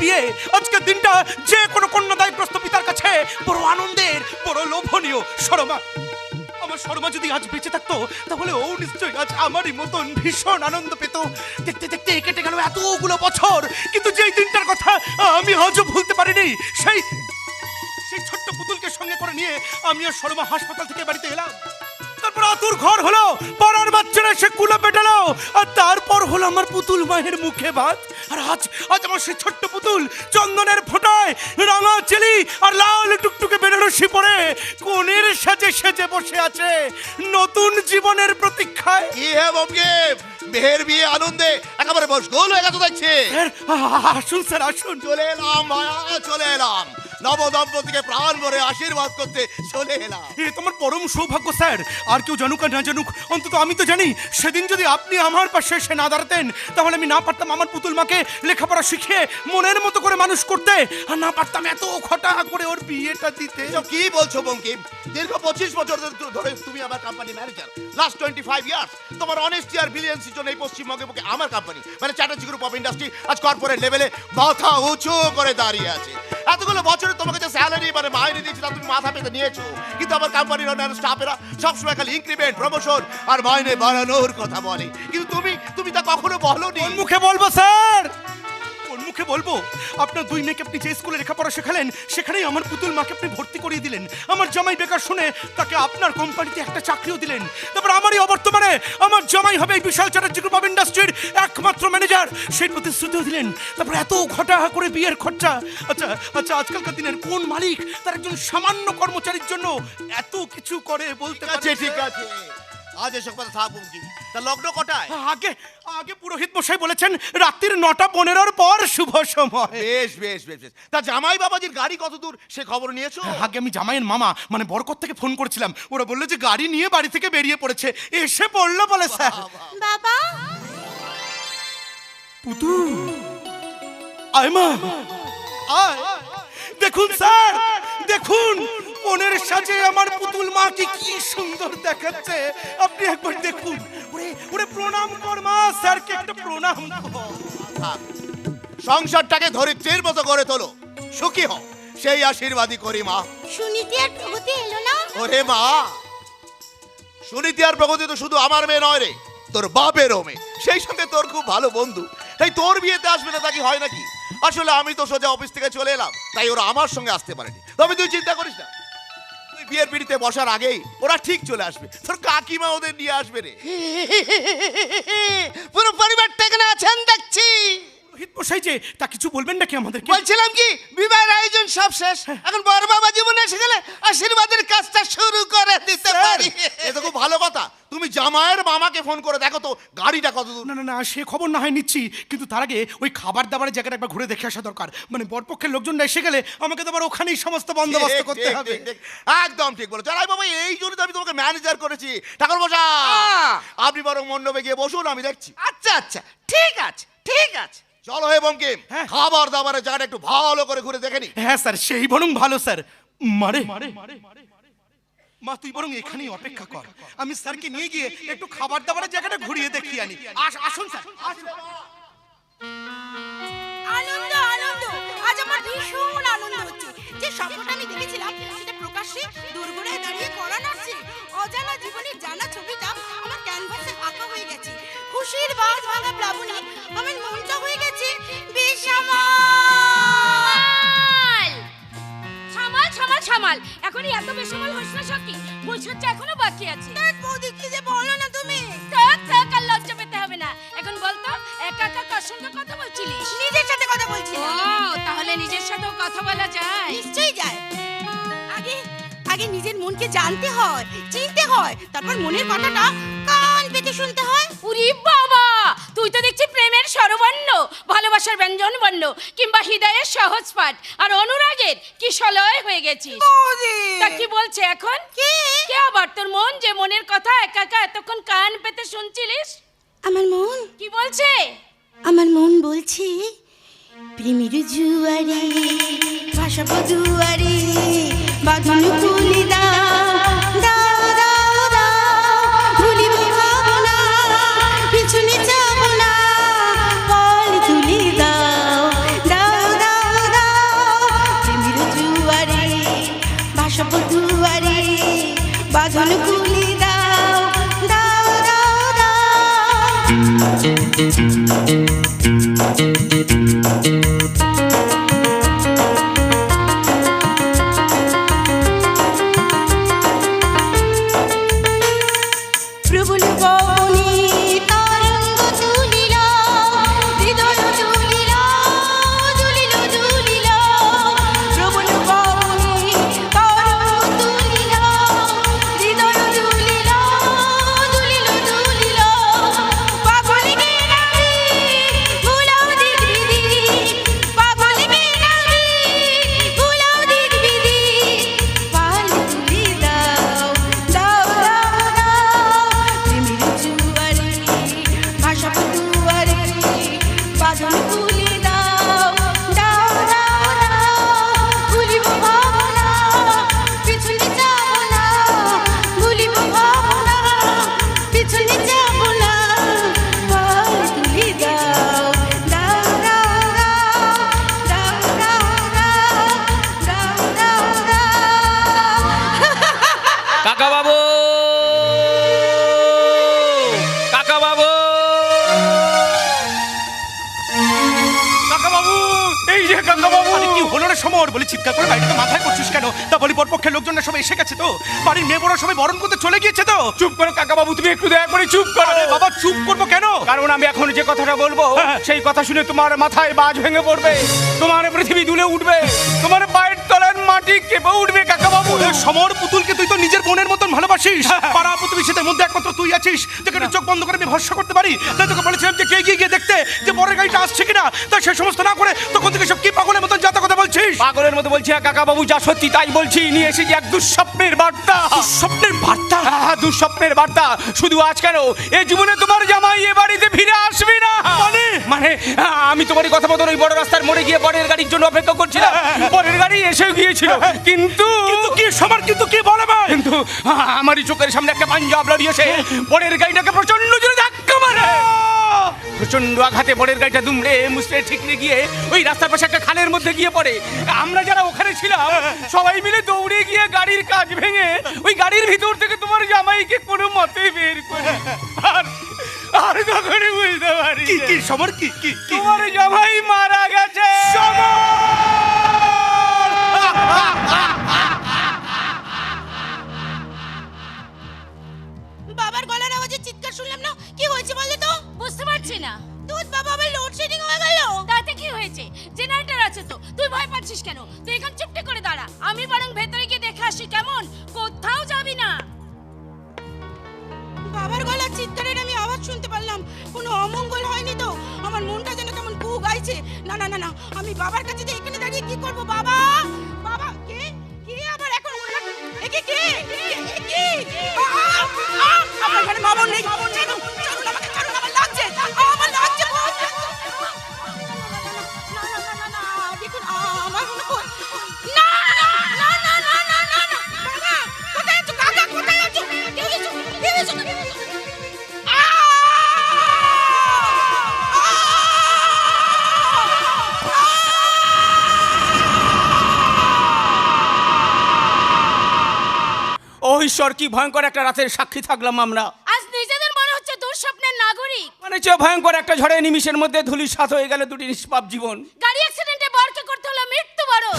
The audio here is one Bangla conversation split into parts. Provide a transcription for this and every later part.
বিয়ে। আজকের দিনটা যে কোনো কন্যাদায়গ্রস্ত পিতার কাছে বড় আনন্দের, বড় লোভনীয়। শর্মা, আমার শর্মা যদি আজ বেঁচে থাকতো তাহলে ও নিশ্চয়ই আজ আমারই মতন ভীষণ আনন্দ পেত। দেখতে দেখতে কেটে গেল এতগুলো বছর, কিন্তু যেই দিনটার কথা আমি আজও ভুলতে পারিনি, সেই ছোট্ট পুতুলকে সঙ্গে করে নিয়ে আমি আর শর্মা হাসপাতাল থেকে বাড়িতে এলাম। তারপর আতুর ঘর হলো, পড়ার বাচ্চারা সে কুলে পেটালো, আর তারপর হলো আমার পুতুল মায়ের মুখে ভাত। আর আজ আমার সেই ছোট্ট পুতুল চন্দনের ফোঁটায় রাঙা চেলি আর লাল টুকটুকে বেনারসি পরে কোণের সাজে সেজে বসে আছে নতুন জীবনের প্রতীক্ষায়। কি হে বঙ্কিম, মেহের বিয়ে আনন্দে একেবারে মশগুল হয়ে গেছে দেখছি। আসুন স্যার, আসুন। চলে এলাম মায়া, চলে এলাম নবদম্পতিকে প্রাণ ভরে আশীর্বাদ করতে চলে এলাম। এ তোমার পরম সৌভাগ্য স্যার। আর কেউ জানুক আর না জানুক, অন্তত আমি তো জানি সেদিন যদি আপনি আমার পাশে এসে না দাঁড়াতেন তাহলে আমি না পারতাম আমার পুতুল মাকে লেখাপড়া শিখিয়ে মনের মতো করে মানুষ করতে, আর না পারতাম এত খটা করে ওর বিয়েটা দিতে। কি বলছো বঙ্কিম? দীর্ঘ 25 বছর ধরে তুমি আমার কোম্পানি ম্যানেজার। লাস্ট 25 ইয়ার্স তোমার অনেস্টি আর বিলিয়ন্সির জন্য এই পশ্চিমবঙ্গে বুকে আমার কোম্পানি মানে চ্যাটার্জি গ্রুপ অফ ইন্ডাস্ট্রি আজ কর্পোরেট লেভেলে মাথা উঁচু করে দাঁড়িয়ে আছে। এতগুলো বছরে তোমাকে যে স্যালারি মানে মাইনে দিয়েছি তা তুমি মাথা পেতে নিয়েছো, কিন্তু আমার কোম্পানির অন্যান্য স্টাফেরা সবসময় খালি ইনক্রিমেন্ট, প্রমোশন আর মাইনে বাড়ানোর কথা বলে, কিন্তু তুমি তা কখনো বলোনি। কোন মুখে বলবো স্যার, কোন মুখে বলবো? আপনার দুই মেয়েকে আপনি যে স্কুলে লেখাপড়া শেখালেন সেখানেই আমার পুতুল মাকে আপনি ভর্তি করিয়ে দিলেন। আমার জামাই বেকার শুনে তাকে আপনার কোম্পানিতে একটা চাকরিও দিলেন। তারপর আমারই অবর্তমানে আমার জামাই হবে এই বিশাল চ্যাটার্জি গ্রুপ অফ ইন্ডাস্ট্রির একমাত্র ম্যানেজার, সেই প্রতিশ্রুতিও দিলেন। তারপর এত ঘটা করে বিয়ের খরচা। আচ্ছা, আজকালকার দিনের কোন মালিক তার একজন সামান্য কর্মচারীর জন্য এত কিছু করে বলতে পারে? ঠিক আছে, আজ এসব কথা থাক বঙ্কিম। তা লগ্ন কটায়? আগে পুরোহিত মশাই বলেছেন রাত্রির 9:15 পর শুভ সময়। বেশ বেশ বেশ বেশ। তা জামাই বাবাজির গাড়ি কত দূর সে খবর নিয়েছো? আগে আমি জামাইয়ের মামা মানে বরকত থেকে ফোন করেছিলাম, ওরা বললো যে গাড়ি নিয়ে বাড়ি থেকে বেরিয়ে পড়েছে, এসে পড়লো বলে স্যার। বাবা পুতু আয় মা আয়, দেখুন স্যার, দেখুন মনের সাজে আমার পুতুল মাকে কি সুন্দর দেখাচ্ছে। আপনি একবার দেখুন। ওরে প্রণাম কর মা, স্যারকে একটা প্রণাম কর। সংসারটাকে ধরিত্রীর মতো করে তোলো, সুখী হও, সেই আশীর্বাদই করি মা। সুনীতি আর প্রগতি এলো না? ওরে মা, সুনীতি আর প্রগতি তো শুধু আমার মেয়ে নয় রে, তোর বাপেরও মেয়ে, সেই সঙ্গে তোর খুব ভালো বন্ধু, তাই তোর বিয়েতে আসবে না তা কি হয় নাকি? আসলে আমি তো সোজা অফিস থেকে চলে এলাম, তাই ওরা আমার সঙ্গে আসতে পারেনি। তবে তুই চিন্তা করিস না, তুই বিয়ের পিড়িতে বসার আগেই ওরা ঠিক চলে আসবে, তোর কাকিমা ওদের নিয়ে আসবে রে। পুরো পরিবারটা এখানে আছেন দেখছি। পুরোহিত মশাই যে তা কিছু বলবেন নাকি আমাদেরকে? বলছিলাম কি, বিবাহের আয়োজন সব শেষ, এখন বড় বাবা জীবনে এসে গেলে আশীর্বাদের কাজটা শুরু করে দিতে পারি। এটা খুব ভালো কথা। তুমি জামাইয়ের মামাকে ফোন করে দেখো তো গাড়িটা কত দূর। না সে খবর না হয় নিচ্ছি, কিন্তু তার আগে ওই খাবার দাবারের জায়গাটা একবার ঘুরে দেখে আসা দরকার। মানে বরপক্ষের লোকজনরা এসে গেলে আমাকে তো আবার ওখানেই সমস্ত বন্দোবস্ত করতে হবে। একদম ঠিক বলেছো। আরে বাবা, এই জন্য তো আমি তোমাকে ম্যানেজার করেছি। ঠাকুর মশাই, আপনি বরং মণ্ডপে গিয়ে বসুন, আমি দেখছি। আচ্ছা আচ্ছা, ঠিক আছে ঠিক আছে। চলো হে বঙ্কিম, হ্যাঁ। খাবার দাবারের জায়গাটা একটু ভালো করে ঘুরে দেখে নি। হ্যাঁ স্যার, সেই বরং ভালো স্যার। মা তুই বরং এখানেই অপেক্ষা কর, আমি স্যারকে নিয়ে গিয়ে একটু খাবার দাবারের জায়গাটা ঘুরিয়ে দেখিয়ে আনি। আসুন স্যার, আসুন। আনন্দ আনন্দ, আজ আমার ভীষণ আনন্দ হচ্ছে। যে স্বপ্নটা আমি দেখেছিলাম সেটা প্রকাশ্যে দোরগোড়ায় দাঁড়িয়ে করা নাচছে। অজানা জীবনের জানা ছবিটা আমার ক্যানভাসে আঁকা হয়ে গেছে। খুশির বাজ ভাঙা প্লাবনে আমার মনটা হয়ে গেছে বেসামাল। সামাল সামাল সামাল, এখনই এত বেসামাল হোস না সখী, বৈশাখটা এখনো বাকি আছে। তার বৌদি কি যে বলো না তুমি। থাক থাক, আর লজ্জা পেতে হবে না। এখন বলতো একা একা কার সঙ্গে কথা বলছিলিস? নিজের সাথে কথা বলছি। ও, তাহলে নিজের সাথেও কথা বলা যায়? নিশ্চয়ই যায়। আগে নিজের মনকে জানতে হয়, চিনতে হয়, তারপর মনের কথাটা কান পেতে শুনতে হয়। উরি বাবা, তুই তো দেখছি প্রেমের স্বরবর্ণ, ভালোবাসার ব্যঞ্জন বর্ণ, কিংবা হৃদয়ের সহজ পাঠ আর অনুরাগের কিশলয় হয়ে গেছিস। তা কি বলছে এখন? কে আবার তোর মন, যে মনের কথা একা একা এতক্ষণ কান পেতে শুনছিলিস? আমার মন কি বলছে? আমার মন বলছে, প্রেমের জুয়ারে ভাসাবো দুয়ারে, বাঁধন খুলে দাও দাও দাও দাও, ভুলিব ভাবনা পিছনে যাব না, বল তুলে দাও দাও দাও প্রবল পবনে তরঙ্গ তুলিল, হৃদয় তুলিল, দুলিল দুলিল। প্রবল পবনে তরঙ্গ তুলিল, হৃদয় তুলিল, দুলিল দুলিল। পাগলকে নাহি ভুলাও দিক বিধি, পাগলকে নাহি ভুলাও দিক বিধি। পাল তুলি দাও, দাও দাও দাও, প্রেমের জুয়ারে ভাষা দুয়ারে। বাদল তুলি দাও, দাও দাও দাও, ভুলিব ভাবনা, পিছনে যাব না, ভুলিব ভাবনা, পিছনে যাব না। পাল তুলি দাও, দাও দাও দাও, দাও দাও দাও, দাও দাও দাও। কাকা বাবু, কাকা বাবু, কাকা বাবু, এই যে কাকা বাবু। আরে কি হলো রে সমর? বলি চিৎকার করে বাড়িটাকে মাথায় করছিস কেন? তা বলি বরপক্ষের লোকজনরা সবাই এসে গেছে তো? বাড়ির মেয়ে বড় সবাই বরণ করতে চলে গিয়েছে তো? চুপ করো কাকা বাবু, তুমি একটু দয়া করে চুপ করো। আরে বাবা চুপ করবো কেন? কারণ আমি এখন যে কথাটা বলবো হ্যাঁ। সেই কথা শুনে তোমার মাথায় বাজ ভেঙে পড়বে, তোমার পৃথিবী দুলে উঠবে, তোমার পায়ের তলার মাটি কেঁপে উঠবে কাকা বাবু। এ সমর পুতুলকে তুই তো নিজের বোনের মতন ভালোবাসিস। পাড়া প্রতিবেশীদের মধ্যে একমাত্র তুই আছিস যেখানে চোখ বন্ধ করে আমি ভরসা করতে পারি। তাই তোকে বলেছিলাম যে কে গিয়ে গিয়ে দেখতে যে বরের গাড়িটা আসছে কিনা। তাই সে সমস্ত না করে তখন থেকে সব কি পাগলের মতন যাতা কথা বলছিস? পাগলের মতো বলছি না কাকা বাবু, যা সত্যি তাই বলছি। নিয়ে এসেছি এক দুঃস্বপ্নের বার্তা। স্বপ্নের বার্তা? হ্যাঁ, দুঃস্বপ্নের বার্তা। শুধু আজ কেন, এই জীবনে তোমার জামাই এ বাড়িতে ফিরে আসবে না। মানে আমি তোমারই কথা মতন ওই বড় রাস্তার মোড়ে গিয়ে পরের গাড়ির জন্য অপেক্ষা করছিলাম। পরের গাড়ি এসেও গিয়েছিল, কিন্তু কিন্তু কি সমর, কিন্তু কি বলে ভাই? কিন্তু আমারই চোখের সামনে একটা পাঞ্জাব লড়িয়েছে, পরের গাড়িটাকে প্রচন্ড জোরে ধাক্কা মারে। প্রচন্ড আঘাতে পরের গাড়িটা দুমড়ে মুসড়ে ঠিকরে গিয়ে ওই রাস্তার পাশে একটা খালের মধ্যে গিয়ে পড়ে। আমরা যারা ওখানে ছিলাম সবাই মিলে দৌড়ে গিয়ে গাড়ির কাজ ভেঙে ওই গাড়ির ভিতর থেকে তোমার জামাইকে কোনো মতে বের করে। আর তখনই বুঝতে পারি কি কি সমর, কি কি কি? তোমার জামাই মারা গেছে। বাবার গলার আওয়াজে চিৎকার শুনলাম না, কি হয়েছে বললে তো? বুঝতে পারছি না। দুধ বাবা, আবার লোডশেডিং হয়ে গেল। তাতে কি হয়েছে? জেনারেটর আছে তো, তুই ভয় পাচ্ছিস কেন? তুই এখন চুপটি করে দাঁড়া, আমি বরং ভেতরে গিয়ে দেখে আসি কেমন। কোথাও যাবি না। বাবার গলার চিৎকারের আমি আওয়াজ শুনতে পারলাম, কোনো অমঙ্গল হয়নি তো? আমার মনটা যেন কেমন কু গাইছে। না না না না, আমি বাবার কাছে যে এখানে দাঁড়িয়ে কি করব? বাবা, বাবা, কে কে আবার এখন একে কে কে আমার ঘরে মামন নেই। ছাড়ুন, ছাড়ুন আমাকে, ছাড়ুন, আমার লাগছে, আমার লাগছে। না না না না না, দেখুন আমার মনে হয় না না না না না না না। বাবা কোথায় আছো? কাকা কোথায় আছো? কেউ এসো, কেউ এসো। ও ঈশ্বর, কি ভয়ঙ্কর একটা রাতের সাক্ষী থাকলাম আমরা। আজ নিজেদের মনে হচ্ছে দুঃস্বপ্নের নাগরিক। মানে চেয়ে ভয়ঙ্কর একটা ঝড়ে নিমিষের মধ্যে ধূলিসাৎ হয়ে গেল দুটি নিষ্পাপ জীবন। গাড়ি অ্যাক্সিডেন্টে বরকে করতে হলো মৃত্যুবরণ।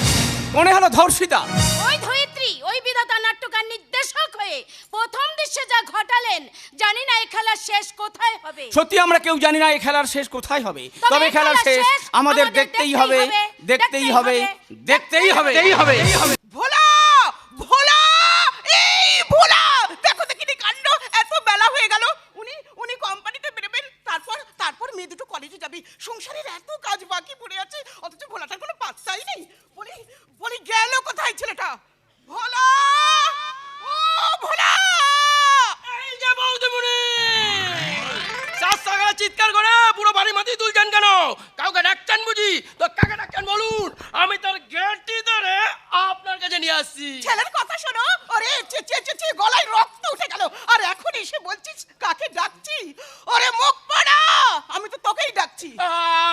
মনে হলো ধর্ষিতা। ওই ধরিত্রী, ওই বিধাতা নাট্যকার নির্দেশক হয়ে প্রথম দৃশ্যে যা ঘটালেন, জানি না এই খেলার শেষ কোথায় হবে। সত্যি আমরা কেউ জানি না এই খেলার শেষ কোথায় হবে। তবে খেলার শেষ আমাদের দেখতেই হবে, দেখতেই হবে, দেখতেই হবে, দেখতেই হবে। ভোলা, ভোলা, এই ভোলা, দেখো দেখিনি কাণ্ড। এত বেলা হয়ে গেল, উনি কোম্পানিতে বেরোবেন, তারপর মেয়ে দুটো কলেজে যাবে। সংসারের এত কাজ বাকি পড়ে আছে, অথচ ভোলাটার কোনো পাত্তাই নেই। বলি গেল কোথায় ছেলেটা? ভোলা, ও ভোলা! এই যে বৌদিমণি, সাতসাগা চিৎকার করে পুরো বাড়ি মাটি তুলছেন কেন? কাউকে ডাকছেন বুঝি? তো কাকে ডাকছেন বলুন, আমি তার গেটটি ধরে আপনার কাছে নিয়ে আসছি। ছেলের কথা শোনো। ওরে চে গলায় রক্ত উঠে গেল, আর এখন এসে বলছিস কাকে ডাকছি? ওরে মুখ পড়া, আমি তো তোকেই ডাকছি।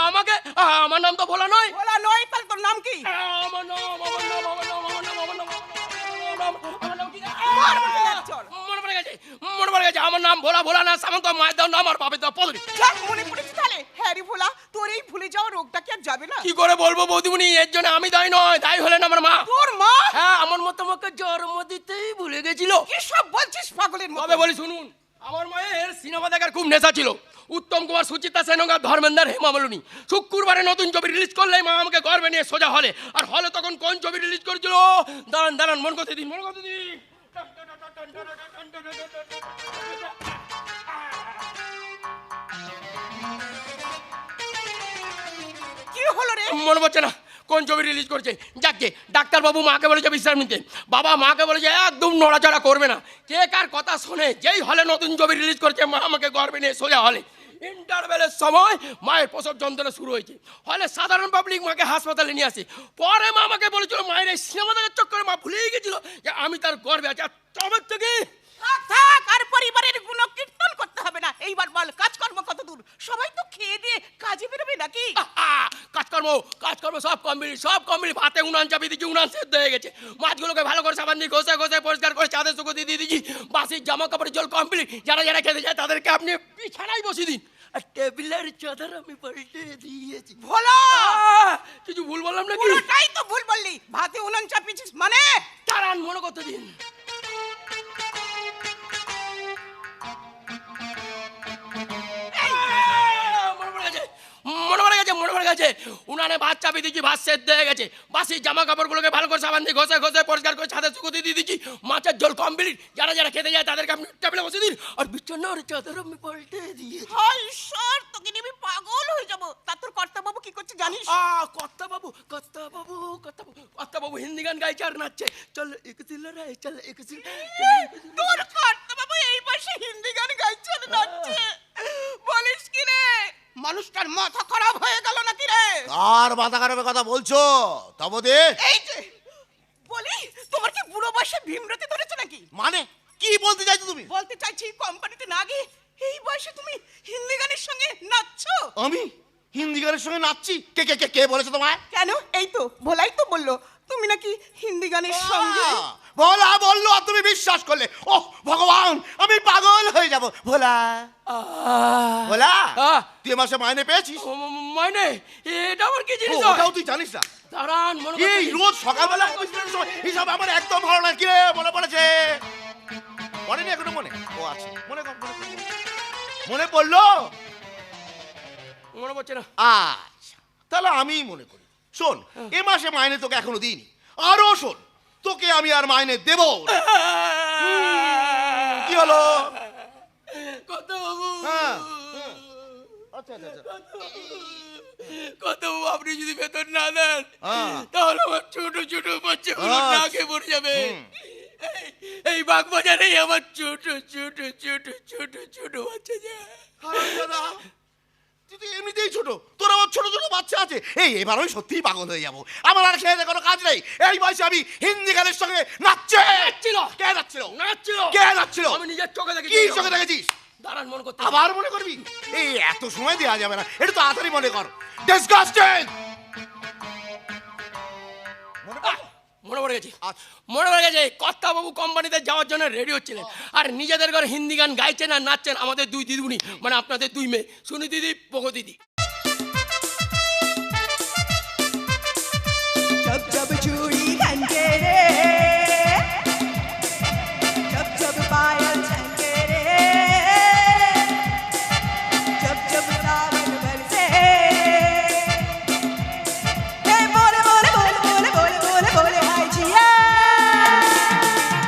আমাকে, আমার নাম তো ভোলা নয়। ভোলা নয়, তাহলে তোর নাম কি? আমার নাম, আমার নাম, আমার নাম, আমার নাম, আমার নাম, আমার নাম কি? আমার মনে লাগছে ওর। মনে পড়ে গেছে, মনে পড়ে গেছে। আমার আমার নাম ভোলা ভোলা না সামন্ত, মায়ের দাও নাম আর বাপের দাও পদরি। যাক, মনে পড়েছে তাহলে। হ্যাঁ রে ভোলা, তোর এই ভুলে যাওয়া রোগটা কি আর যাবে না? কি করে বলবো বৌদিমণি, এর জন্য আমি দায়ী নয়, দায়ী হলেন আমার মা। তোর মা? হ্যাঁ, আমার মতো আমাকে জন্ম দিতেই ভুলে গেছিল। কি সব বলছিস পাগলের মতো? তবে বলি শুনুন, আমার মায়ের সিনেমা দেখার খুব নেশা ছিল। উত্তম কুমার, সুচিত্রা সেন, ধর্মেন্দ্র, হেমা মালিনী শুক্রবারে নতুন ছবি রিলিজ করলেই মা আমাকে গর্বে নিয়ে সোজা হলে। আর হলে তখন কোন ছবি রিলিজ করেছিল? দাঁড়ান দাঁড়ান, মন করতে দিন, মন করতে দিন। কি হলো রে? মনে পড়ছে না কোন ছবি রিলিজ করেছে। যাকে ডাক্তারবাবু মাকে বলেছে বিশ্রাম নিতে, বাবা মাকে বলেছে একদম নড়াচড়া করবে না। কে কার কথা শোনে? যেই হলে নতুন ছবি রিলিজ করেছে মা আমাকে গর্বে নিয়ে সোজা হলে। ইন্টারভেলের সময় মায়ের প্রসব যন্ত্রণা শুরু হয়েছে। হলে সাধারণ পাবলিক মাকে হাসপাতালে নিয়ে আসে। পরে মা আমাকে বলেছিল মায়ের এই সিনেমা দেখার চক্করে মা ভুলেই গেছিল যে আমি তার গর্বে আছি। আর তবে থেকে থাক থাক, আর পরিবারের গুণ কীর্তন করতে হবে না। এইবার বল, কাজকর্ম কত দূর? সবাই তো খেয়ে দিয়ে কাজে বেরোবে নাকি? কাজকর্ম কাজকর্ম সব কমপ্লিট, সব কমপ্লিট। ভাতে উনান চাপিয়ে দিচ্ছি, উনান সেদ্ধ হয়ে গেছে। মাছগুলোকে ভালো করে সাবান দিয়ে ঘষে ঘষে পরিষ্কার করে চাঁদের শুকো দিয়ে দিচ্ছি। বাসির জামা কাপড়ের জল কমপ্লিট। যারা যারা খেতে যায় তাদেরকে আপনি বিছানায় বসিয়ে দিন। আর টেবিলের চাদর আমি পাল্টে দিয়েছি। ভোলা, কিছু ভুল বললাম নাকি? পুরোটাই তো ভুল বললি। ভাতে উনুন চাপিয়েছিস মানে? দাঁড়ান, মনে করতে দিন। মনে পড়ে গেছে উনানে ভাত চাপিয়ে দিচ্ছি, ভাত সেদ্ধ হয়ে গেছে। বাসি জামা কাপড়গুলোকে ভালো করে সাবান দিয়ে ঘষে ঘষে পরিষ্কার করে ছাদে শুকোতে দিয়ে দিচ্ছি। মাছের ঝোল কমপ্লিট। যারা যারা খেতে যায় তাদেরকে আপনি টেবিলে বসে দিন। আর বিছানার চাদর আমি পাল্টে দিয়েছি। হায় ঈশ্বর, তোকে নিয়ে আমি পাগল হয়ে যাবো। তা তোর কর্তাবাবু কি করছে জানিস? কর্তাবাবু হিন্দি গান গাইছে আর নাচছে। চল এক দিল রে, চল এক দিল। তোর কর্তাবাবু এই বয়সে হিন্দি গান গাইছে আর নাচছে? বলিস কি রে? মানুষটার মাথা খারাপ হয়ে গেল নাকি রে? আর মাথা খারাপের কথা বলছো তবদে? এই যে বলি, তোমার কি বুড়ো বয়সে ভীমরতি ধরেছে নাকি? মানে কি বলতে চাইছো তুমি? বলতে চাইছি, কোম্পানিতে না গিয়ে এই বয়সে তুমি হিন্দি গানের সঙ্গে নাচছো? আমি হিন্দি গানের সঙ্গে নাচছি? কে কে কে কে বলেছে তোমায়? কেন? এই তো ভোলাই তো বললো তুমি নাকি হিন্দি গানের সঙ্গে। ভোলা বললো আর তুমি বিশ্বাস করলে? ওহ ভগবান, আমি পাগল হয়ে যাব। ভোলা ভোলা, তুই মাসে মাইনে পেয়েছিস? মাইনে? এটা আমার কি জিনিস? ওটাও তুই জানিস না? দাঁড়ান, মনে এই করতে দিন। রোজ সকালবেলা অফিসের সময় হিসাব আমার একদম ভালো না। কি রে, মনে পড়েছে? মনে নেই এখনো? মনে ও আছে, মনে কর, মনে পড়লো? মনে পড়ছে না। আচ্ছা, তাহলে আমি মনে করি। শোন, এ মাসে মাইনে তোকে এখনো দিইনি। আরো শোন, তোকে আমি আর মাইনে দেব না। কি হলো? কত বাবু? হ্যাঁ, আচ্ছা আচ্ছা আচ্ছা। কত বাবু, আপনি যদি বেতন না দেন হ্যাঁ। তাহলে আমার ছোট ছোট বাচ্চাগুলো আচ্ছা। না খেয়ে মরে যাবে। এই বাগবাজারে আমার ছোট ছোট ছোট ছোট ছোট বাচ্চা যায়। দাদা, তুই তো এমনিতেই ছোট, তোর আমার ছোট ছোট বাচ্চা আছে। এবার আমি সত্যিই পাগল হয়ে যাবো। আমার আর খেয়ে কোনো কাজ নেই। এই বয়সে আমি হিন্দি গানের সঙ্গে নাচছে। নাচছিল? কে নাচছিল? নাচছিল? কে নাচছিল? আমি নিজের চোখে দেখেছি। কি চোখে দেখেছিস? দাঁড়ান, মনে করতে। আবার মনে করবি? এই এত সময় দেওয়া যাবে না, এটা তাড়াতাড়ি মনে কর। ডিসগাস্টিং! মনে পড়ে গেছে, মনে পড়ে গেছে। কর্তাবাবু কোম্পানিতে যাওয়ার জন্য রেডি হচ্ছিলেন আর নিজেদের ঘরে হিন্দি গান গাইছেন আর নাচছেন আমাদের দুই দিদিমণি, মানে আপনাদের দুই মেয়ে, সুনি দিদি, পোকো দিদি। जब जब चूड़ी खनके रे, जब जब पायल छनके रे, जब जब सावन बरसे, हे बोले बोले बोले बोले बोले बोले बोले हाय जिया,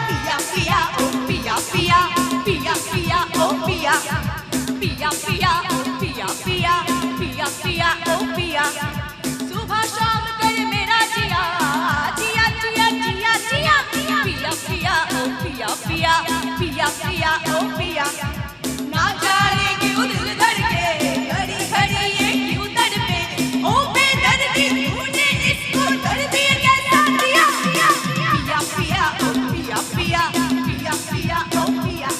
पिया पिया ओ पिया पिया, पिया पिया ओ पिया, पिया पिया ओ पिया पिया, पिया पिया ओ पिया, सुबह शाम कर मेरा जिया जिया जिया जिया जिया, पिया पिया ओ पिया पिया, पिया पिया ओ पिया, ना जाने क्यों दिल धड़के घड़ी घड़ी ये क्यों तड़पे, ओ बेदर्दी तूने इसको दर्द ये कैसा दिया, पिया पिया ओ पिया पिया, पिया पिया ओ पिया।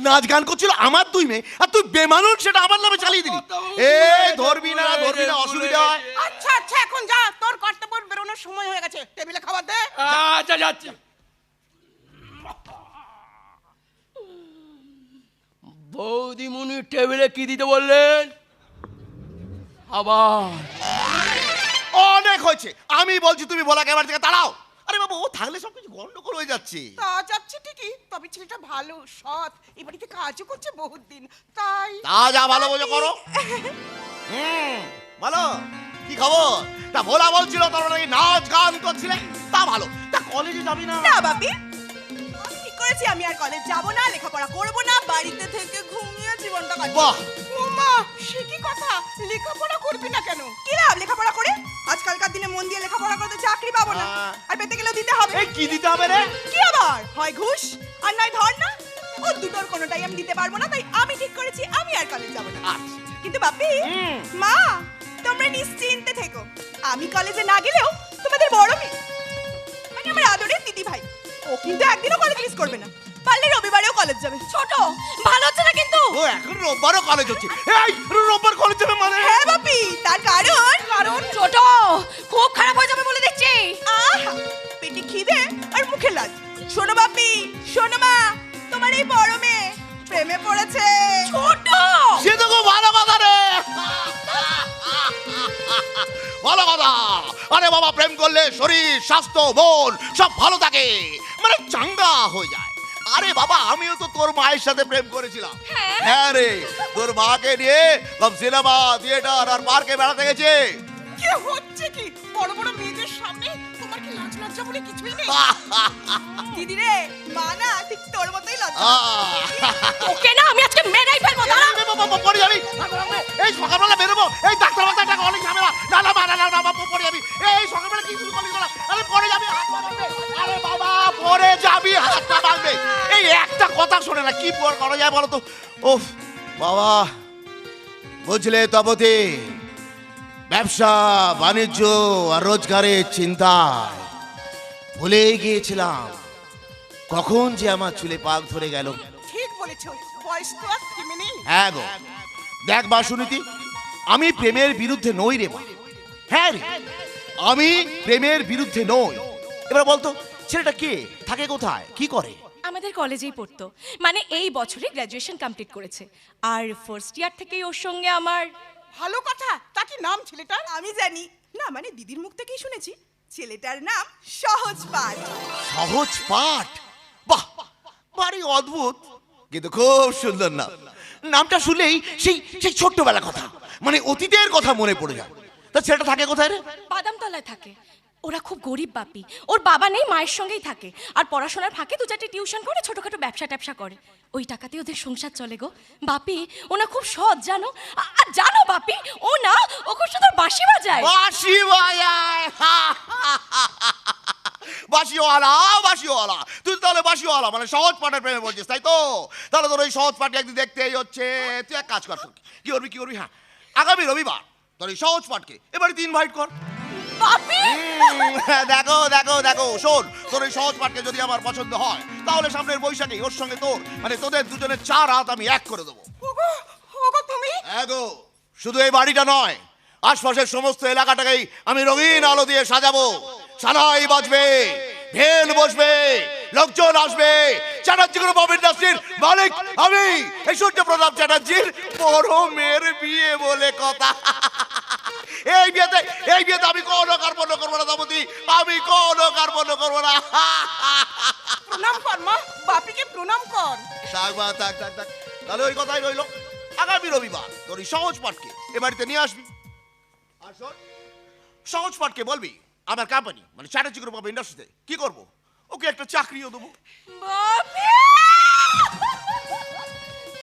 নাচ গান করছিল আমার 2 মেয়ে, আর তুই বেমানুষ সেটা আমার নামে চালিয়ে দিলি। এই ধরবি না অসুবিধা হয়। আচ্ছা আচ্ছা এখন যা, তোর কর্তব্য বেরোনোর সময় হয়ে গেছে, টেবিলে খাবার দে। আচ্ছা যাচ্ছি। বৌদিমুনি টেবিলে কি দিতে বললেন? আবার অনেক হয়েছে, আমি বলছি তুমি ভোলা ক্যামেরা থেকে তাড়াও। আরে বাবু, ও থাকলে সবকিছু গন্ডগোল হয়ে যাচ্ছে। তা যাচ্ছে ঠিকই, তবে ছেলেটা ভালো, সৎ, এ বাড়িতে কাজও করছে বহুত দিন, তাই তা যা ভালো বোঝো করো। বলো কি খবর? তা ভোলা বলছিল তোর নাকি নাচ গান করছিলে, তা ভালো। তা কলেজে যাবি না? না বাপি, আমি ঠিক করেছি আমি আর কলেজ যাব না, লেখাপড়া করব না, বাড়িতে থেকে ঘুমিয়ে জীবনটা কাটাবো। বাহ! ওমা, সে কি কথা? লেখাপড়া করবি না কেন? কি লাভ লেখাপড়া করে? আজকালকার দিনে মন দিয়ে লেখাপড়া করতে চাকরি পাবো না, আর পেতে গেলেও দিতে হবে। এই কি দিতে হবে রে? কি আবার হয় ঘুষ আর নয় ধর না, ও দুটোর কোনোটাই আমি দিতে পারবো না, তাই আমি ঠিক করেছি আমি আর কলেজ যাব না। কিন্তু বাপি, মা, তোমরা নিশ্চিন্তে থেকো, আমি কলেজে না গেলেও তোমাদের বড় মেয়ে মানে আমার আদরের দিদি ভাই, ও কিন্তু একদিনও কলেজ মিস করবে না, পারলে রবিবারেও কলেজ যাবে। ছোট ভালো হচ্ছে না কিন্তু। ও এখন রোববারও কলেজ হচ্ছে। এই রোববার কলেজ যাবে মানে? হ্যাঁ বাপি, তার কারণ ছোট খুব খারাপ হয়ে যাবে বলে দেখছি। আহা, পেটে খিদে আর মুখে লাজ। শোনো বাপি, শোনো মা, তোমার এই বড় মেয়ে প্রেমে পড়েছে। ছোট সে তো খুব ভালো কথা রে, ভালো কথা। আরে বাবা, প্রেম করলে শরীর স্বাস্থ্য মন সব ভালো থাকে, মানে চাঙ্গা হয়ে যায়। আরে বাবা, আমিও তো তোর মায়ের সাথে প্রেম করেছিলাম। হ্যাঁ রে, তোর মাকে নিয়ে সব সিনেমা থিয়েটার আর পার্কে বেড়াতে গেছে। কি হচ্ছে কি? বড় বড় মেয়েদের সামনে তোমার কি লাজ লজ্জা বলে কিছুই নেই? দিদি রে, মা না ঠিক তোর মতোই লজ্জা। ওকে না আমি আজকে মেরেই ফেলবো। দাঁড়া। পড়ে যাবি, এই সকালবেলা বেরোবো, এই ডাক্তার টাকা অনেক ঝামেলা। না না না না না, পড়ে যাবি। এই সকালবেলা কি শুরু করলি তোরা? আরে পড়ে যাবি, হাত পা ভাঙবে। আরে বাবা, পড়ে যাবি, হাত পা ভাঙবে। এই একটা কথা শোনে না, কি পর করা যায় বলো তো? ওফ বাবা, বুঝলে তপতি, ব্যবসা বাণিজ্য আর রোজগারের চিন্তায় ভুলেই গিয়েছিলাম কখন যে আমার চুলে পাক ধরে গেল। ঠিক বলেছো, বয়স তো আর থেমে নেই। হ্যাঁ গো, দেখ বা শুনিতি, আমি প্রেমের বিরুদ্ধে নই রে মা। হ্যাঁ রে, আমি প্রেমের বিরুদ্ধে নই। এবার বলতো, ছেলেটা কে, থাকে কোথায়, কি করে? আমাদের কলেজেই পড়তো, মানে এই বছরে গ্র্যাজুয়েশন কমপ্লিট করেছে, আর ফার্স্ট ইয়ার থেকেই ওর সঙ্গে আমার। ভালো কথা, তা কি নাম ছেলেটার? আমি জানি না, মানে দিদির মুখ থেকেই শুনেছি ছেলেটার নাম সহজ পাঠ। সহজ পাঠ? বাহ, ভারী অদ্ভুত, কিন্তু খুব সুন্দর নাম। নামটা শুনলেই সেই সেই ছোট্টবেলার কথা, মানে অতীতের কথা মনে পড়ে যায়। তা ছেলেটা থাকে কোথায় রে? বাদামতলায় থাকে। ওরা খুব গরিব বাপি, ওর বাবা নেই, মায়ের সঙ্গেই থাকে, আর পড়াশোনার ফাঁকে 2-4টে টিউশন করে, ছোটখাটো ব্যবসা ট্যাবসা করে, ওই টাকাতে ওদের সংসার চলে গো। বাপি ওনা খুব সৎ জানো, আর জানো বাপি ও না, ও খুব সুন্দর বাঁশি বাজায়। বাঁশি বাজায়? বাঁশিওয়ালা, বাঁশিওয়ালা। তুই তাহলে বাঁশিওয়ালা মানে সহজ পাঠের প্রেমে বলছিস, তাই তো? তাহলে তোর ওই সহজ পাঠে একদিন দেখতেই হচ্ছে। তুই এক কাজ কর, কি করবি? হ্যাঁ, আগামী রবিবার তোর এই সহজ পাঠকে এবারে ইনভাইট কর। বাপি দেখো শোন, তোর এই সহজ পাঠকে যদি আমার পছন্দ হয়, তাহলে সামনের বৈশাখে ওর সঙ্গে তোর, মানে তোদের দুজনের 4 হাত আমি এক করে দেবো। ওগো তুমি? এগো, শুধু এই বাড়িটা নয়, আশপাশের সমস্ত এলাকাটাকেই আমি রঙিন আলো দিয়ে সাজাবো। সানাই বাজবে, ভেল বসবে, লোকজন আসবে। চ্যাটার্জি গ্রুপ অফ ইন্ডাস্ট্রির মালিক আমি, এই সূর্য প্রতাপ চ্যাটার্জির বড় মেয়ের বিয়ে বলে কথা। এই বিয়েতে আমি কোনো কার্পণ্য করবো না দামতি, আমি কোনো কার্পণ্য করবো না। প্রণাম কর মা, বাপিকে প্রণাম কর। থাক। তাহলে ওই কথাই রইলো, আগামী রবিবার তোর এই সহজ পাঠকে এ বাড়িতে নিয়ে আসবি। আর শোন, সহজ পাঠকে বলবি আমার কোম্পানি মানে চ্যাটার্জি গ্রুপ অফ ইন্ডাস্ট্রিতে কি করবো, ওকে একটা চাকরিও দেবো। বাপি